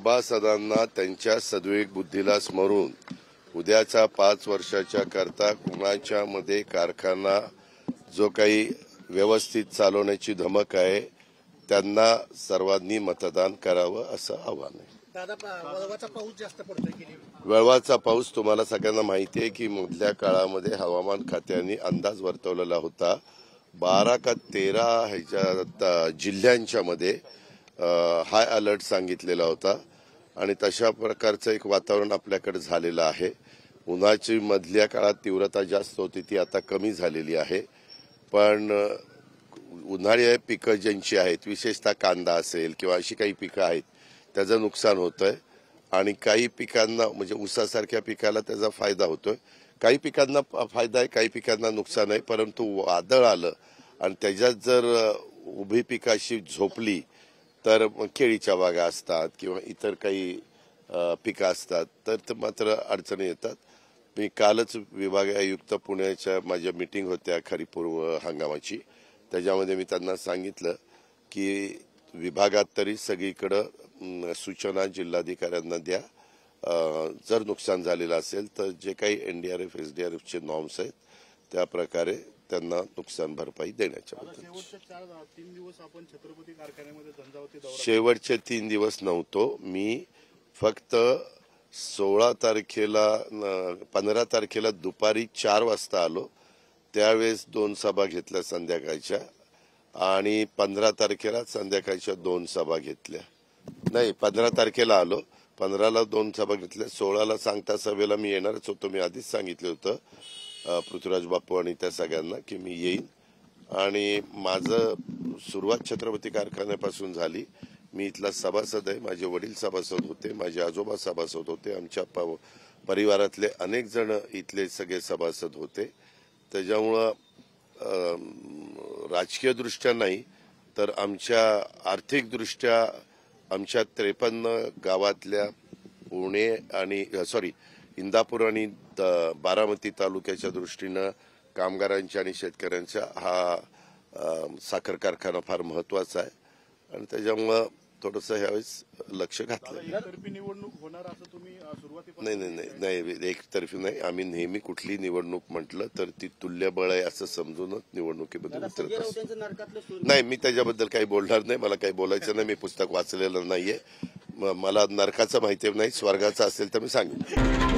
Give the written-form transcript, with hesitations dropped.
सभासदांना त्यांच्या सद्विवेक बुद्धीला स्मरून उद्याचा 5 वर्षाच्या करता कुणाच्या मध्ये कारखाना जो काही व्यवस्थित चालवण्याची धमक आहे त्यांना सर्वांनी मतदान करावं असं आव्हान आहे. वळवाचा पाऊस जास्त पडतोय. वळवाचा पाऊस तुम्हाला सगळ्यांना माहिती आहे की मधल्या काळामध्ये हवामान खात्याने अंदाज वर्तवलेला होता 12 का 13 जिल्ह्यांच्या मध्ये हाय अलर्ट सांगितलेला होता आणि तशा प्रकारचं एक वातावरण आपल्याकडे झालेलं आहे. उन्हाची मधल्या काळात तीव्रता जास्त होती ती आता कमी झालेली आहे. पण उन्हाळी पिकं ज्यांची आहेत विशेषतः कांदा असेल किंवा अशी काही पिकं आहेत त्याचं नुकसान होतंय आणि काही पिकांना म्हणजे ऊसासारख्या पिकाला त्याचा फायदा होतोय. काही पिकांना फायदा आहे काही पिकांना नुकसान आहे. परंतु वादळ आलं आणि त्याच्यात जर उभी पिकाशी झोपली तर केळीच्या बागा असतात किंवा इतर काही पिकं असतात तर मात्र अडचणी येतात. मी कालच विभाग आयुक्त पुण्याच्या माझ्या मीटिंग होत्या खरीपूर्व हंगामाची त्याच्यामध्ये मी त्यांना सांगितलं की विभागात तरी सगळीकडं सूचना जिल्हाधिकाऱ्यांना द्या. जर नुकसान झालेलं असेल तर जे काही एनडीआरएफ एसडीआरएफचे नॉर्म्स आहेत त्या प्रकारे त्यांना नुकसान भरपाई देण्याच्या शेवटचे 3 दिवस नव्हतो मी. फक्त 16 तारखेला 15 तारखेला दुपारी 4 वाजता आलो. त्यावेळेस 2 सभा घेतल्या संध्याकाळच्या आणि 15 तारखेला संध्याकाळच्या 2 सभा घेतल्या. नाही 15 तारखेला आलो 15ला 2 सभा घेतल्या. 16ला सांगता सभेला मी येणारच होतो. मी आधीच सांगितलं होतं पृथ्वीराज बापू आणि त्या सगळ्यांना की मी येईन आणि माझं सुरुवात छत्रपती कारखान्यापासून झाली. मी इथला सभासद आहे. माझे वडील सभासद होते माझे आजोबा सभासद होते आमच्या परिवारातले अनेक जण इथले सगळे सभासद होते. त्याच्यामुळं राजकीय दृष्ट्या नाही तर आमच्या आर्थिक दृष्ट्या आमच्या 53 गावातल्या पुणे आणि इंदापूर आणि बारामती तालुक्याच्या दृष्टीनं कामगारांच्या आणि शेतकऱ्यांच्या हा साखर कारखाना फार महत्वाचा आहे आणि त्याच्यामुळं थोडंसं ह्यावेळेस लक्ष घातलं. नाही एकतर्फी नाही. आम्ही नेहमी कुठली निवडणूक म्हटलं तर ती तुल्यबळ आहे असं समजूनच निवडणुकीबद्दल उतरत असतो. नाही मी त्याच्याबद्दल काही बोलणार नाही. मला काही बोलायचं नाही. मी पुस्तक वाचलेलं नाहीये. मला नरकाचं माहिती नाही. स्वर्गाचं असेल तर मी सांगेन.